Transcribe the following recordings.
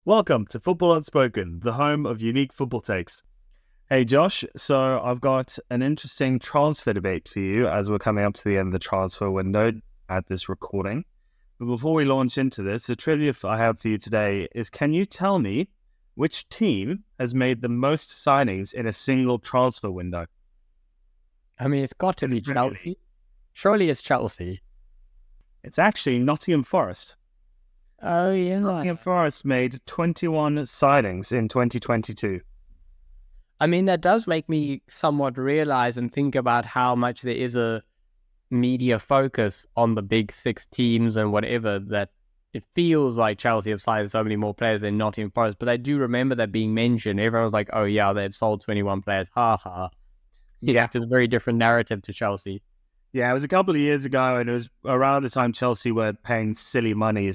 Welcome to Football Unspoken, the home of unique football takes. Hey Josh, so I've got an interesting transfer debate for you as we're coming up to the end of the transfer window at this recording. But before we launch into this, the trivia I have for you today is, can you tell me which team has made the most signings in a single transfer window? I mean, it's got to be Chelsea. Surely it's Chelsea. It's actually Nottingham Forest. Oh, yeah. Nottingham Forest made 21 signings in 2022. I mean, that does make me somewhat realize and think about how much there is a media focus on the big six teams and whatever, that it feels like Chelsea have signed so many more players than Nottingham Forest. But I do remember that being mentioned. Everyone was like, oh, yeah, they've sold 21 players. Ha ha. Yeah, it's a very different narrative to Chelsea. Yeah, it was a couple of years ago, and it was around the time Chelsea were paying silly money.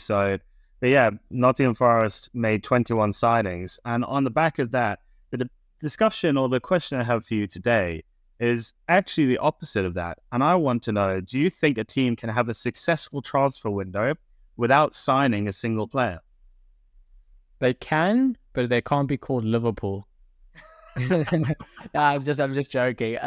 But yeah, Nottingham Forest made 21 signings. And on the back of that, the discussion or the question I have for you today is actually the opposite of that. And I want to know, do you think a team can have a successful transfer window without signing a single player? They can, but they can't be called Liverpool. I'm just joking.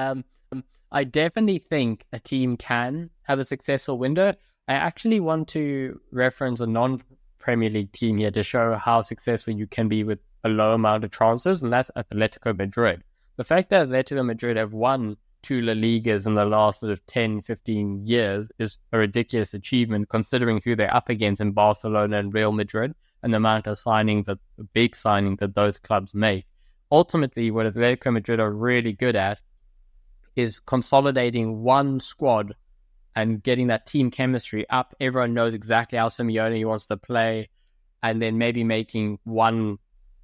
I definitely think a team can have a successful window. I actually want to reference a non-Premier League team here to show how successful you can be with a low amount of transfers, and that's Atletico Madrid. The fact that Atletico Madrid have won 2 La Ligas in the last sort of 10, 15 years is a ridiculous achievement, considering who they're up against in Barcelona and Real Madrid and the amount of big signings that those clubs make. Ultimately, what Atletico Madrid are really good at is consolidating one squad and getting that team chemistry up. Everyone knows exactly how Simeone wants to play, and then maybe making one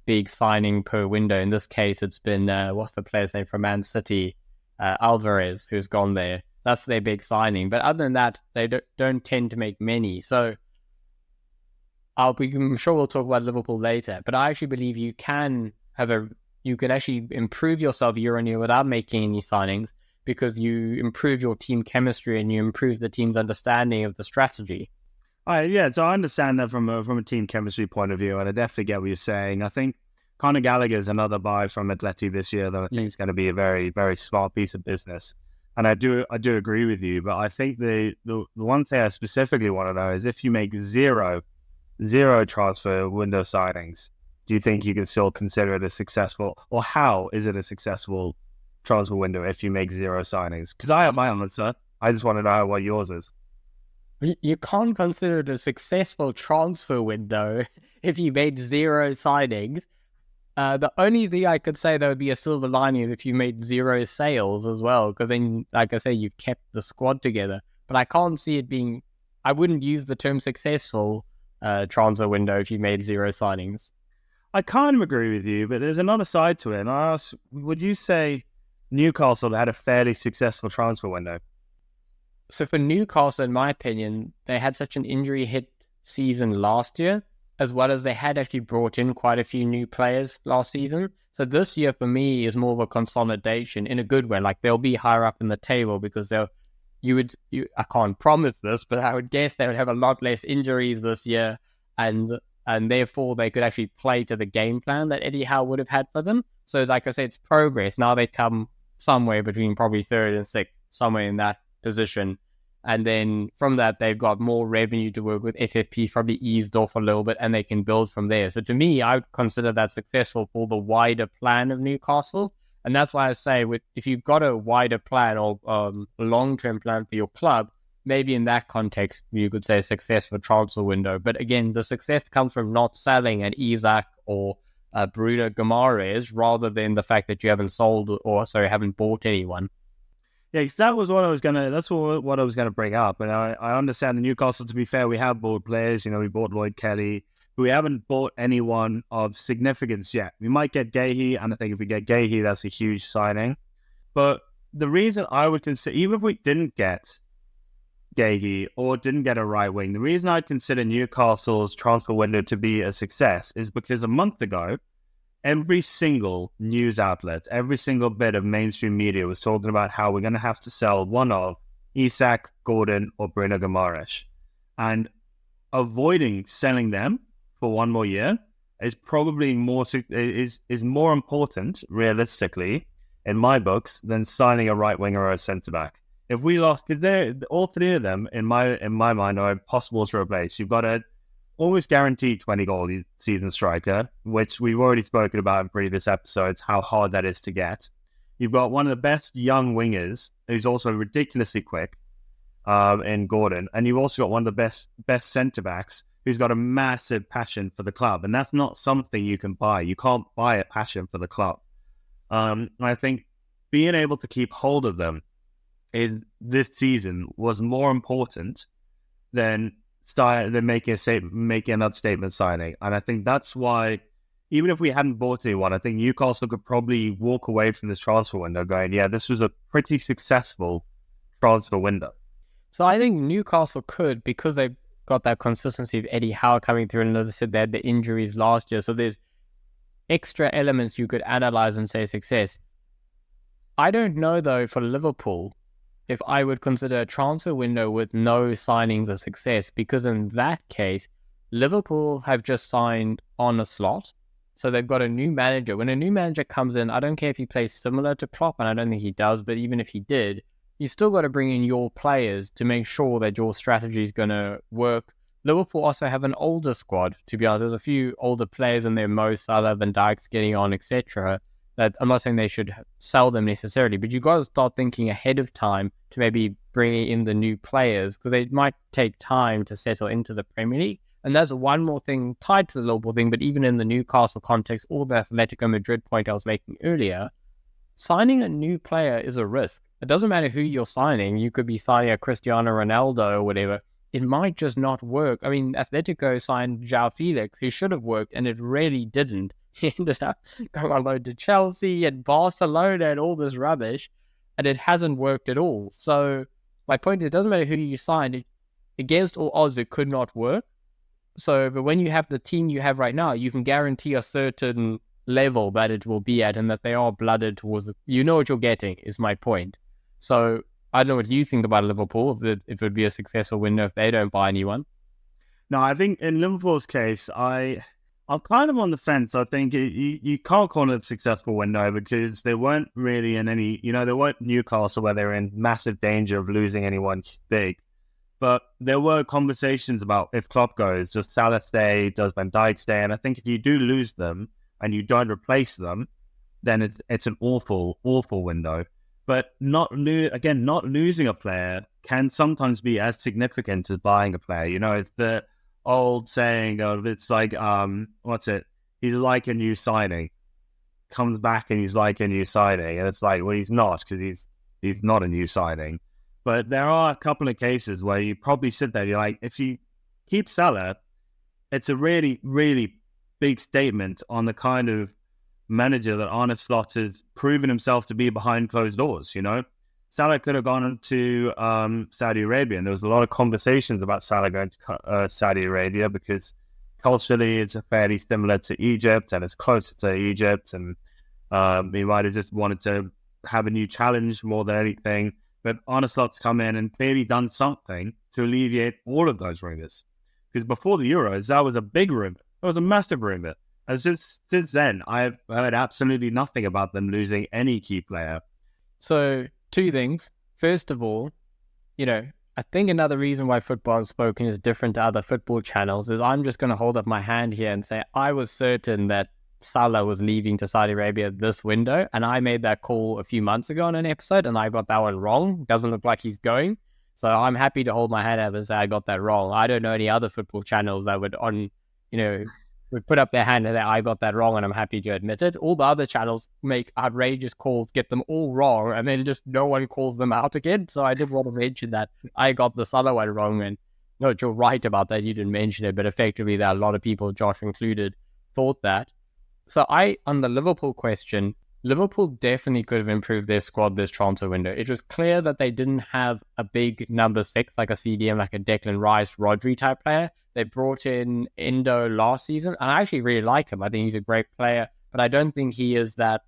big signing per window. In this case, it's been, what's the player's name from Man City? Alvarez, who's gone there. That's their big signing. But other than that, they don't tend to make many. So I'm sure we'll talk about Liverpool later, but I actually believe you can actually improve yourself year on year without making any signings, because you improve your team chemistry and you improve the team's understanding of the strategy. Yeah, so I understand that from a team chemistry point of view, and I definitely get what you're saying. I think Conor Gallagher is another buy from Atleti this year that I think is going to be a very, very smart piece of business. And I do agree with you, but I think the one thing I specifically want to know is, if you make zero transfer window signings, do you think you can still consider it a successful, or how is it a successful transfer window if you make zero signings? Because I have my answer. I just want to know what yours is. You can't consider it a successful transfer window if you made zero signings. The only thing I could say that would be a silver lining is if you made zero sales as well, because then, like I say, you've kept the squad together. But I can't see it being, I wouldn't use the term successful transfer window if you made zero signings. I kind of agree with you, but there's another side to it. And I ask, would you say Newcastle had a fairly successful transfer window? So for Newcastle, in my opinion, they had such an injury-hit season last year, as well as they had actually brought in quite a few new players last season. So this year, for me, is more of a consolidation in a good way. Like, they'll be higher up in the table because I can't promise this, but I would guess they would have a lot less injuries this year, and therefore they could actually play to the game plan that Eddie Howe would have had for them. So, like I said, it's progress. Now they come somewhere between probably third and sixth, somewhere in that position. And then from that, they've got more revenue to work with. FFP probably eased off a little bit, and they can build from there. So to me, I would consider that successful for the wider plan of Newcastle. And that's why I say, if you've got a wider plan or long-term plan for your club, maybe in that context, you could say a successful transfer window. But again, the success comes from not selling an Isaac or Bruno Guimaraes, rather than the fact that you haven't haven't bought anyone. Yeah, because that's what I was gonna bring up. And I understand the Newcastle, to be fair, we have bought players. We bought Lloyd Kelly, but we haven't bought anyone of significance yet. We might get Gahey, and I think if we get Gahey, that's a huge signing. But the reason I would consider, even if we didn't get Gahey or didn't get a right wing, the reason I'd consider Newcastle's transfer window to be a success is because a month ago, every single news outlet, every single bit of mainstream media was talking about how we're going to have to sell one of Isak, Gordon, or Bruno Guimaraes. And avoiding selling them for one more year is probably is more important realistically in my books than signing a right winger or a centre back. If we lost, because they're all three of them in my mind are impossible to replace. You've got a almost guaranteed 20 goal season striker, which we've already spoken about in previous episodes, how hard that is to get. You've got one of the best young wingers who's also ridiculously quick in Gordon, and you've also got one of the best centre backs who's got a massive passion for the club, and that's not something you can buy. You can't buy a passion for the club. I think being able to keep hold of them this season was more important than making another statement signing, and I think that's why. Even if we hadn't bought anyone, I think Newcastle could probably walk away from this transfer window going, yeah, this was a pretty successful transfer window. So I think Newcastle could, because they've got that consistency of Eddie Howe coming through, and as I said, they had the injuries last year, so there's extra elements you could analyze and say success. I don't know, though, for Liverpool, if I would consider a transfer window with no signings a success, because in that case, Liverpool have just signed on a slot. So they've got a new manager. When a new manager comes in, I don't care if he plays similar to Klopp, and I don't think he does, but even if he did, you still got to bring in your players to make sure that your strategy is going to work. Liverpool also have an older squad, to be honest. There's a few older players in there, Mo Salah, Van Dijk's getting on, etc. That I'm not saying they should sell them necessarily, but you got to start thinking ahead of time to maybe bring in the new players, because they might take time to settle into the Premier League. And there's one more thing tied to the Liverpool thing, but even in the Newcastle context or the Atletico Madrid point I was making earlier, signing a new player is a risk. It doesn't matter who you're signing. You could be signing a Cristiano Ronaldo or whatever. It might just not work. I mean, Atletico signed João Felix, who should have worked, and it really didn't. He ended up going on loan to Chelsea and Barcelona and all this rubbish, and it hasn't worked at all. So my point is, it doesn't matter who you sign. Against all odds, it could not work. So, but when you have the team you have right now, you can guarantee a certain level that it will be at, and that they are blooded towards it. You know what you're getting, is my point. So, I don't know what you think about Liverpool, if it would be a successful window if they don't buy anyone. No, I think in Liverpool's case, I'm kind of on the fence. I think you can't call it a successful window because they weren't really in any, they weren't Newcastle where they were in massive danger of losing anyone big. But there were conversations about if Klopp goes, does Salah stay, does Van Dijk stay? And I think if you do lose them and you don't replace them, then it's an awful, awful window. But not losing a player can sometimes be as significant as buying a player. It's the old saying of it's like, what's it? He's like a new signing. Comes back and he's like a new signing. And it's like, well, he's not, because he's not a new signing. But there are a couple of cases where you probably sit there, you're like, if you keep Salah, it's a really, really big statement on the kind of manager that Arne Slot has proven himself to be behind closed doors, Salah could have gone to Saudi Arabia, and there was a lot of conversations about Salah going to Saudi Arabia because culturally it's fairly similar to Egypt and it's closer to Egypt, and he might have just wanted to have a new challenge more than anything. But Arne Slot's come in and clearly done something to alleviate all of those rumours. Because before the Euros, that was a big rumour. It was a massive rumour. And since then, I've heard absolutely nothing about them losing any key player. So, two things. First of all, I think another reason why Football Unspoken is different to other football channels is I'm just going to hold up my hand here and say I was certain that Salah was leaving to Saudi Arabia this window, and I made that call a few months ago on an episode, and I got that one wrong. Doesn't look like he's going, so I'm happy to hold my hand up and say I got that wrong. I don't know any other football channels that would put up their hand and say I got that wrong, and I'm happy to admit it. All the other channels make outrageous calls, get them all wrong, and then just no one calls them out again. So I did want to mention that I got the Salah one wrong, and no, you're right about that. You didn't mention it, but effectively there are a lot of people, Josh included, thought that. So on the Liverpool question, Liverpool definitely could have improved their squad this transfer window. It was clear that they didn't have a big number 6, like a CDM, like a Declan Rice, Rodri type player. They brought in Endo last season, and I actually really like him. I think he's a great player, but I don't think he is that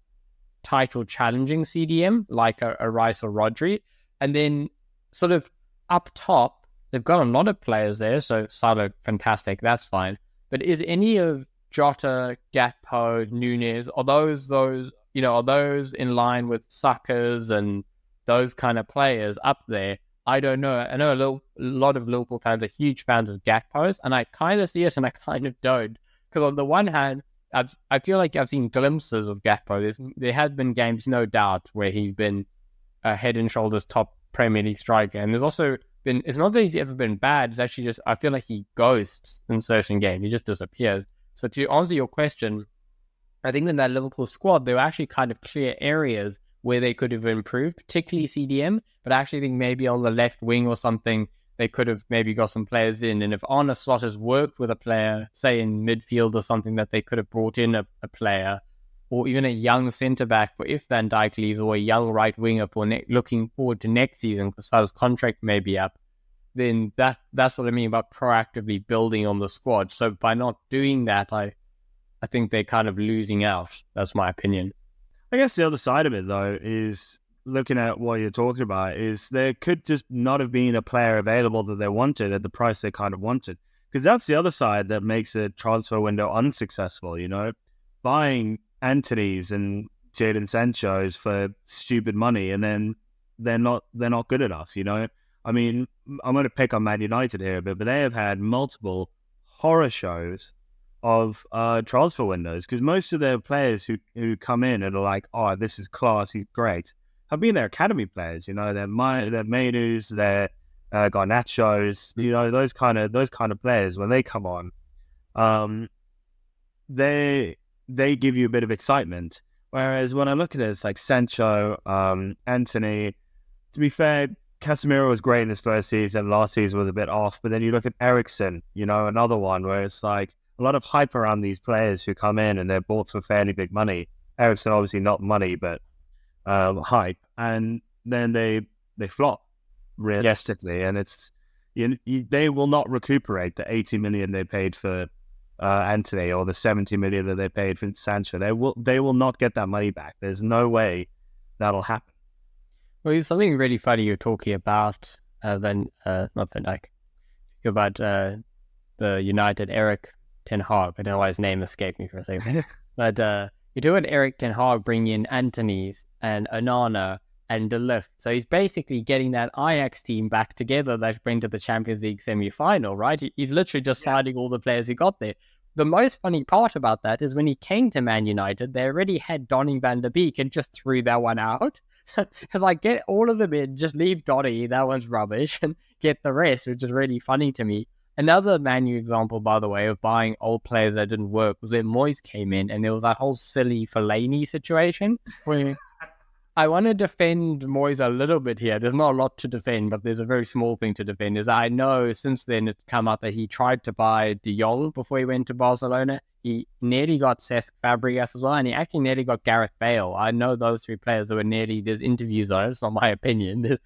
title challenging CDM like a Rice or Rodri. And then sort of up top, they've got a lot of players there, so Salah, fantastic, that's fine. But is any of Jota, Gakpo, Nunez, are those in line with Suckers and those kind of players up there? I don't know. I know a lot of Liverpool fans are huge fans of Gakpo's, and I kind of see it and I kind of don't. Because on the one hand, I feel like I've seen glimpses of Gakpo. There have been games, no doubt, where he's been a head and shoulders top Premier League striker. And there's also been, it's not that he's ever been bad, it's actually just, I feel like he ghosts in certain games. He just disappears. So to answer your question, I think in that Liverpool squad, there were actually kind of clear areas where they could have improved, particularly CDM, but I actually think maybe on the left wing or something, they could have maybe got some players in. And if Arne Slot has worked with a player, say in midfield or something, that they could have brought in a player, or even a young centre-back for if Van Dijk leaves, or a young right winger for looking forward to next season because his contract may be up, then that's what I mean about proactively building on the squad. So by not doing that, I think they're kind of losing out. That's my opinion. I guess the other side of it, though, is looking at what you're talking about, is there could just not have been a player available that they wanted at the price they kind of wanted. Because that's the other side that makes a transfer window unsuccessful, buying Anthony's and Jadon Sancho's for stupid money, and then they're not good enough, I mean, I'm going to pick on Man United here a bit, but they have had multiple horror shows of transfer windows, because most of their players who come in and are like, oh, this is class, he's great, have been their academy players. They're Mainus, they're Garnachos, those kind of players. When they come on, they give you a bit of excitement. Whereas when I look at it, it's like Sancho, Anthony. To be fair, Casemiro was great in his first season. Last season was a bit off. But then you look at Eriksen, another one where it's like a lot of hype around these players who come in and they're bought for fairly big money. Eriksen, obviously not money, but hype. And then they flop realistically. Yes. And it's they will not recuperate the 80 million they paid for Anthony, or the 70 million that they paid for Sancho. They will not get that money back. There's no way that'll happen. Well, it's something really funny you're talking about. Not Van Dijk. About the United Eric Ten Hag. I don't know why his name escaped me for a second. But you do it, Eric Ten Hag bring in Antony's and Onana and De Ligt. So he's basically getting that Ajax team back together that bring to the Champions League semi-final, right? He's literally just signing all the players he got there. The most funny part about that is when he came to Man United, they already had Donny van der Beek and just threw that one out. So it's like, get all of them in, just leave Donny, that one's rubbish, and get the rest, which is really funny to me. Another Man U example, by the way, of buying old players that didn't work was when Moyes came in, and there was that whole silly Fellaini situation where I want to defend Moyes a little bit here. There's not a lot to defend, but there's a very small thing to defend. Is I know since then it's come out that he tried to buy De Jong before he went to Barcelona. He nearly got Cesc Fabregas as well, and he actually nearly got Gareth Bale. I know those three players that were nearly, there's interviews on it, it's not my opinion.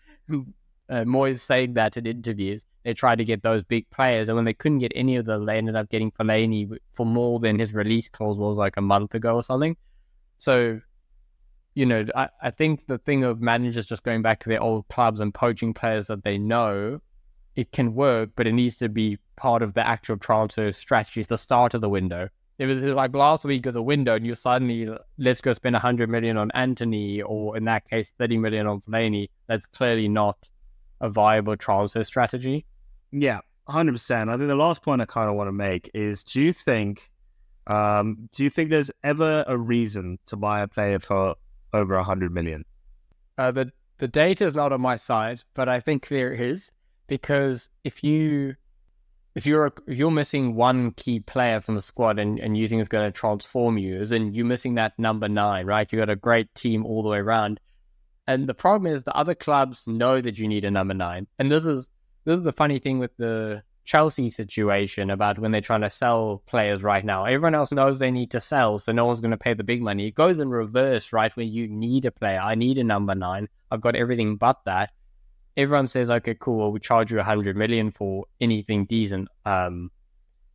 Moyes saying that in interviews. They tried to get those big players, and when they couldn't get any of them, they ended up getting Fellaini for more than his release clause was like a month ago or something. So, I think the thing of managers just going back to their old clubs and poaching players that they know, it can work, but it needs to be part of the actual transfer strategy at the start of the window. It was like last week of the window, and you suddenly, let's go spend 100 million on Anthony, or in that case, 30 million on Fellaini. That's clearly not a viable transfer strategy. Yeah, 100%. I think the last point I kind of want to make is, do you think there's ever a reason to buy a player for over 100 million? The data is not on my side, but I think there is, because if you're missing one key player from the squad and you think it's going to transform you, as in you're missing that number 9, right? You got a great team all the way around, and the problem is the other clubs know that you need a number 9, and this is the funny thing with the Chelsea situation about when they're trying to sell players right now. Everyone else knows they need to sell, so no one's going to pay the big money. It goes in reverse, right? Where you need a player. I need a number 9. I've got everything but that. Everyone says, okay, cool, well, we charge you 100 million for anything decent.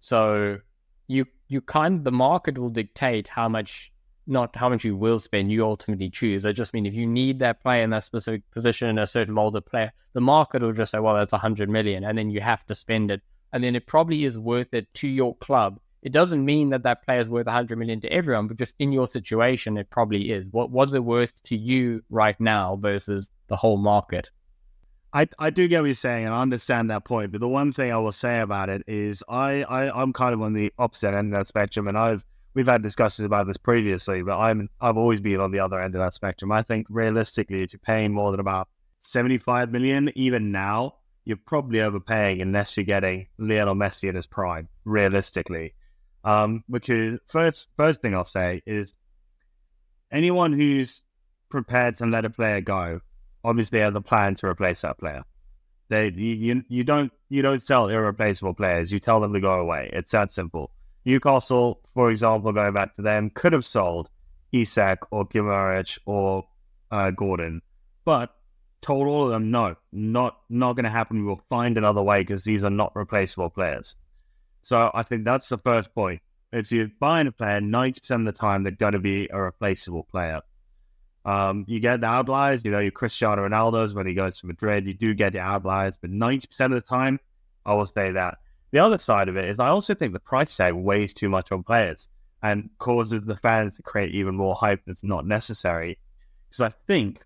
So the market will dictate how much, not how much you will spend, you ultimately choose. I just mean, if you need that player in that specific position and a certain mold of player, the market will just say, well, that's 100 million, and then you have to spend it. And then it probably is worth it to your club It doesn't mean that that player is worth 100 million to everyone, but just in your situation, it probably is. What's it worth to you right now versus the whole market? I do get what you're saying, and I understand that point. But the one thing I will say about it is I'm kind of on the opposite end of that spectrum, and we've had discussions about this previously, but I've always been on the other end of that spectrum. I think realistically, if you're paying more than about 75 million, even now, you're probably overpaying unless you're getting Lionel Messi at his prime, realistically. Because first thing I'll say is anyone who's prepared to let a player go obviously has a plan to replace that player. You don't sell irreplaceable players. You tell them to go away. It's that simple. Newcastle, for example, going back to them, could have sold Isak or Guimaraes or Gordon, but told all of them, no, not going to happen. We'll find another way because these are not replaceable players. So I think that's the first point. If you're buying a player, 90% of the time, they're going to be a replaceable player. You get the outliers, your Cristiano Ronaldo's when he goes to Madrid, you do get the outliers, but 90% of the time, I will say that. The other side of it is I also think the price tag weighs too much on players and causes the fans to create even more hype that's not necessary. Because I think,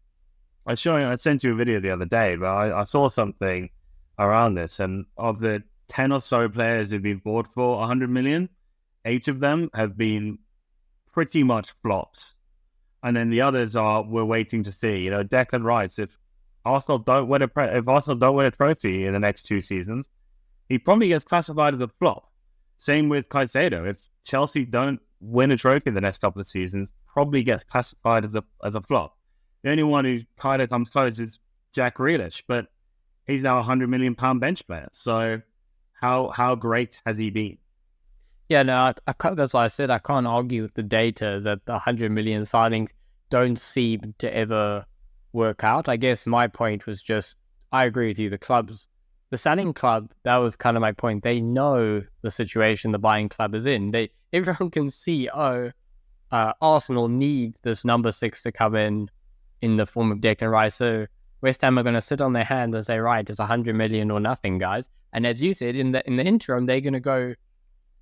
I sent you a video the other day, but I saw something around this, and of the 10 or so players who've been bought for 100 million, 8 of them have been pretty much flops. And then the others we're waiting to see. Declan Rice, if Arsenal don't win a trophy in the next 2 seasons, he probably gets classified as a flop. Same with Caicedo. If Chelsea don't win a trophy in the next couple of seasons, probably gets classified as a flop. The only one who kind of comes close is Jack Grealish, but he's now a £100 million bench player. So how great has he been? Yeah, no, that's why I said I can't argue with the data that the 100 million signings don't seem to ever work out. I guess my point was just, I agree with you. The selling club, that was kind of my point. They know the situation the buying club is in. Everyone can see, Arsenal need this number 6 to come in the form of Declan Rice. So West Ham are going to sit on their hands and say, right, it's 100 million or nothing, guys. And as you said, in the interim, they're going to go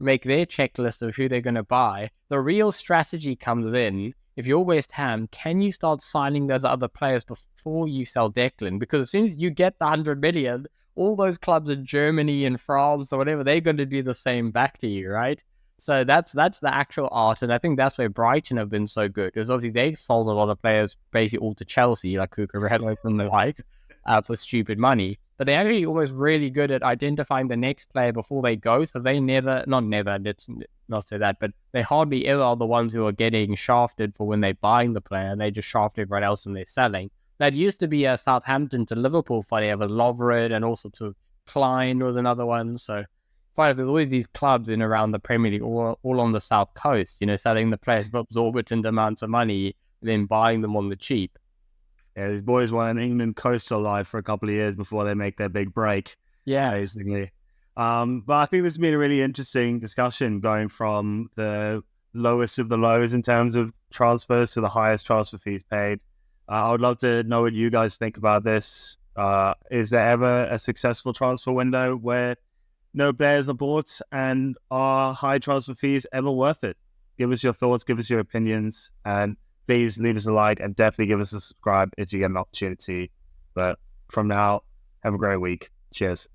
make their checklist of who they're going to buy. The real strategy comes in, if you're West Ham, can you start signing those other players before you sell Declan? Because as soon as you get the 100 million, all those clubs in Germany and France or whatever, they're going to do the same back to you, right? So that's the actual art, and I think that's where Brighton have been so good, because obviously they've sold a lot of players basically all to Chelsea, like Cucurella and the like, for stupid money. But they're actually almost really good at identifying the next player before they go. So they let's not say that, but they hardly ever are the ones who are getting shafted for when they're buying the player. They just shaft everyone else when they're selling. That used to be a Southampton to Liverpool fight. They have a Lovren and also to Klein was another one. So there's always these clubs in around the Premier League, all on the South Coast, selling the players for exorbitant amounts of money, then buying them on the cheap. Yeah, these boys want an England coastal life for a couple of years before they make their big break. Yeah. Basically. But I think this has been a really interesting discussion going from the lowest of the lows in terms of transfers to the highest transfer fees paid. I would love to know what you guys think about this. Is there ever a successful transfer window where no players are bought, and are high transfer fees ever worth it? Give us your thoughts, give us your opinions, and please leave us a like and definitely give us a subscribe if you get an opportunity. But from now, have a great week. Cheers.